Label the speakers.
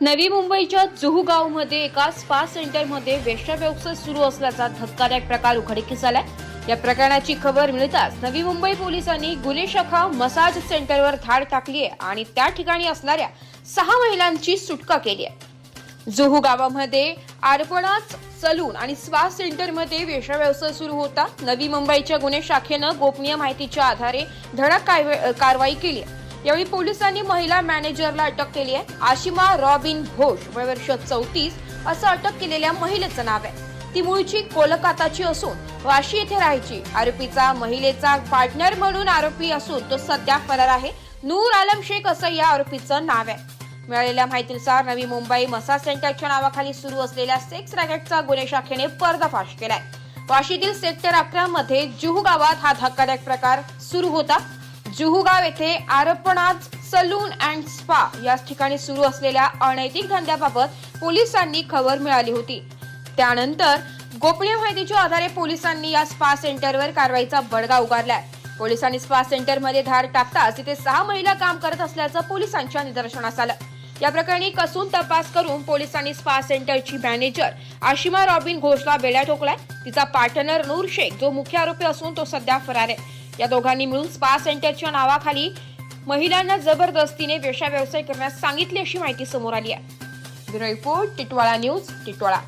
Speaker 1: नवी मुंबईच्या जुहू गावमध्ये एका स्पा सेंटरमध्ये वेश्याव्यवसाय सुरू असल्याचा धक्कादायक प्रकार उघडकीस आलाय। या प्रकरणाची खबर मिळताच नवी मुंबई पोलिसांनी गुन्हे शाखा मसाज सेंटरवर धाड टाकली आहे आणि त्या ठिकाणी असणाऱ्या 6 महिलांची सुटका केली आहे। जुहू गावामध्ये आरपणाच सलून आणि स्पा सेंटरमध्ये वेश्याव्यवसाय सुरू होता। नवी मुंबईच्या गुन्हे शाखेनं गोपनीय माहितीच्या आधारे धडक कारवाई केली आहे। यावेळी पोलिसांनी महिला मॅनेजरला अटक केली आहे। आशिमा रॉबिन घोष वय वर्ष 34 असं अटक केलेल्या महिलेचं नाव आहे। ती मूळची कोलकाताची असून वाशी येथे राहायची। आरोपीचा महिलेचा पार्टनर म्हणून आरोपी असून तो सध्या फरार आहे। नूर आलम शेख असं या आरोपीचं नाव आहे। मिळालेल्या माहितीनुसार नवी मुंबई मसाज सेंटरच्या नावाखाली सुरू असलेल्या सेक्स रॅकेटचा गुन्हे शाखेने पर्दाफाश केलाय। वाशीतील सेक्टर 11 मध्ये जुहू गावात हा धक्कादायक प्रकार सुरू होता। जुहू गाव येथे आरपणाज सलून अँड स्पा या ठिकाणी सुरू असलेल्या अनैतिक धंद्याबाबत पोलिसांनी खबर मिळाली होती। त्यानंतर गोपनीय माहितीच्या आधारे पोलिसांनी या स्पा सेंटरवर कारवाईचा बडगा उगारलाय। पोलिसांनी स्पा सेंटरमध्ये धाड टाकताच तिथे 6 महिला काम करत असल्याचं पोलिसांच्या निदर्शनास आलं। या प्रकरणी कसून तपास करून पोलिसांनी स्पा सेंटरची मॅनेजर आशिमा रॉबिन घोषला बेड्या ठोकलाय। तिचा पार्टनर नूर शेख जो मुख्य आरोपी असून तो सध्या फरार आहे। या दोघांनी मिळून स्पा सेंटरच्या नावाखाली महिलांना जबरदस्तीने वेश्या व्यवसाय करण्यास सांगितले अशी माहिती समोर आली आहे। Bureau report Titwala news Titwala.